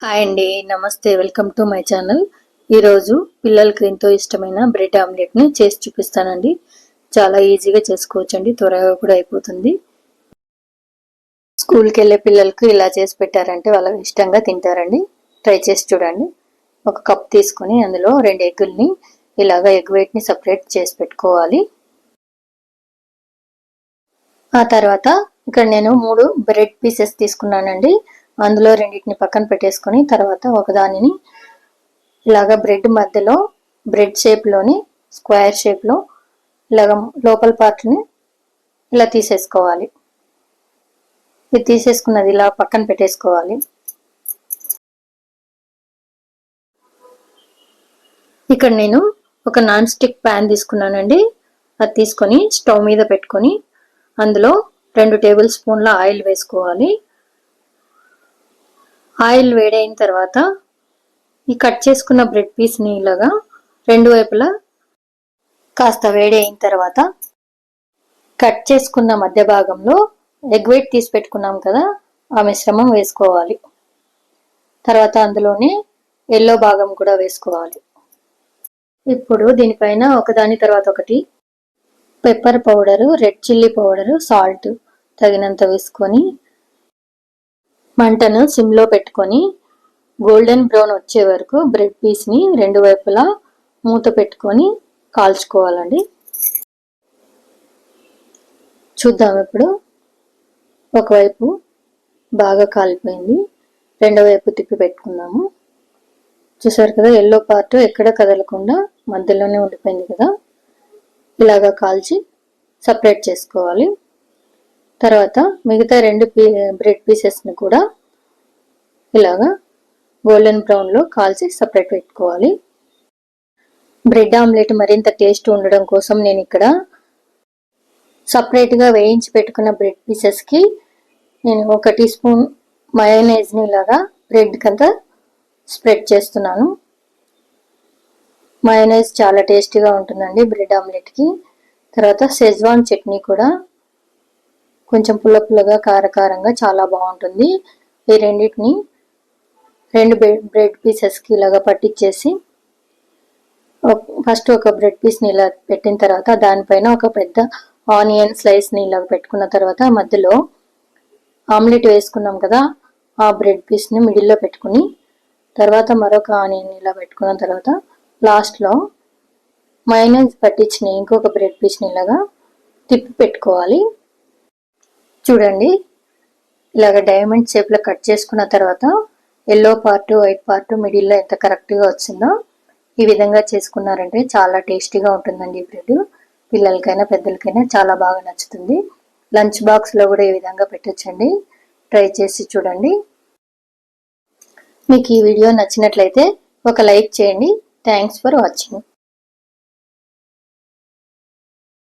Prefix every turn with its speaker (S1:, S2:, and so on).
S1: Hi అండి, నమస్తే. Welcome to my channel. ఈరోజు పిల్లలకి ఎంతో ఇష్టమైన బ్రెడ్ ఆమ్లెట్ని చేసి చూపిస్తానండి. చాలా ఈజీగా చేసుకోవచ్చండి, త్వరగా కూడా అయిపోతుంది. స్కూల్కి వెళ్ళే పిల్లలకు ఇలా చేసి పెట్టారంటే వాళ్ళు ఇష్టంగా తింటారండి. ట్రై చేసి చూడండి. ఒక కప్ తీసుకొని అందులో 2 ఎగ్గుల్ని ఇలాగా ఎగ్ వైట్ని సపరేట్ చేసి పెట్టుకోవాలి. ఆ తర్వాత ఇక్కడ నేను 3 బ్రెడ్ పీసెస్ తీసుకున్నానండి. అందులో 2టిని పక్కన పెట్టేసుకొని తర్వాత ఒకదానిని ఇలాగ బ్రెడ్ మధ్యలో బ్రెడ్ షేప్లోని స్క్వేర్ షేప్లో ఇలాగ లోపల పార్ట్ని ఇలా తీసేసుకోవాలి. ఇది తీసేసుకున్నది ఇలా పక్కన పెట్టేసుకోవాలి. ఇక్కడ నేను ఒక నాన్ స్టిక్ ప్యాన్ తీసుకున్నానండి. అది తీసుకొని స్టవ్ మీద పెట్టుకొని అందులో 2 టేబుల్ స్పూన్ల ఆయిల్ వేసుకోవాలి. ఆయిల్ వేడైన తర్వాత ఈ కట్ చేసుకున్న బ్రెడ్ పీస్ని ఇలాగా 2 వైపులా కాస్త వేడి అయిన తర్వాత కట్ చేసుకున్న మధ్య భాగంలో ఎగ్ వైట్ తీసి పెట్టుకున్నాం కదా, ఆ మిశ్రమం వేసుకోవాలి. తర్వాత అందులోనే ఎల్లో భాగం కూడా వేసుకోవాలి. ఇప్పుడు దీనిపైన ఒకదాని తర్వాత ఒకటి pepper powder, red chilli powder, salt తగినంత వేసుకొని మంటను సిమ్లో పెట్టుకొని గోల్డెన్ బ్రౌన్ వచ్చే వరకు బ్రెడ్ పీస్ని 2 వైపులా మూత పెట్టుకొని కాల్చుకోవాలండి. చూద్దాం. ఇప్పుడు ఒకవైపు బాగా కాలిపోయింది, రెండో వైపు తిప్పి పెట్టుకున్నాము. చూసారు కదా, ఎల్లో పార్ట్ ఎక్కడ కదలకుండా మధ్యలోనే ఉండిపోయింది కదా. ఇలాగా కాల్చి సపరేట్ చేసుకోవాలి. తర్వాత మిగతా 2 బ్రెడ్ పీసెస్ని కూడా ఇలాగా గోల్డెన్ బ్రౌన్లో కాల్చి సపరేట్ పెట్టుకోవాలి. బ్రెడ్ ఆమ్లెట్ మరింత టేస్ట్ ఉండడం కోసం నేను ఇక్కడ సపరేట్గా వేయించి పెట్టుకున్న బ్రెడ్ పీసెస్కి నేను 1 టీ స్పూన్ మయోనైజ్ని ఇలాగా బ్రెడ్ కంతా స్ప్రెడ్ చేస్తున్నాను. మయోనైజ్ చాలా టేస్టీగా ఉంటుందండి బ్రెడ్ ఆమ్లెట్కి. తర్వాత షెజ్వాన్ చట్నీ కూడా కొంచెం పుల్ల పుల్లగా కారకారంగా చాలా బాగుంటుంది. ఈ రెండింటిని 2 బ్రెడ్ పీసెస్కి ఇలాగా పట్టించేసి ఫస్ట్ ఒక బ్రెడ్ పీస్ని ఇలా పెట్టిన తర్వాత దానిపైన ఒక పెద్ద ఆనియన్ స్లైస్ని ఇలా పెట్టుకున్న తర్వాత మధ్యలో ఆమ్లెట్ వేసుకున్నాం కదా, ఆ బ్రెడ్ పీస్ని మిడిల్లో పెట్టుకుని తర్వాత మరొక ఆనియన్ ఇలా పెట్టుకున్న తర్వాత లాస్ట్లో మయోనైజ్ పట్టించిన ఇంకొక బ్రెడ్ పీస్ని ఇలాగా తిప్పి పెట్టుకోవాలి. చూడండి, ఇలాగ డైమండ్ షేప్లో కట్ చేసుకున్న తర్వాత ఎల్లో పార్ట్, వైట్ పార్ట్ మిడిల్లో ఎంత కరెక్ట్గా వచ్చిందో ఈ విధంగా చేసుకున్నారంటే చాలా టేస్టీగా ఉంటుందండి. ఈ బ్రెడ్ పిల్లలకైనా పెద్దలకైనా చాలా బాగా నచ్చుతుంది. లంచ్ బాక్స్లో కూడా ఈ విధంగా పెట్టొచ్చండి. ట్రై చేసి చూడండి. మీకు ఈ వీడియో నచ్చినట్లయితే ఒక లైక్ చేయండి. Thanks for watching.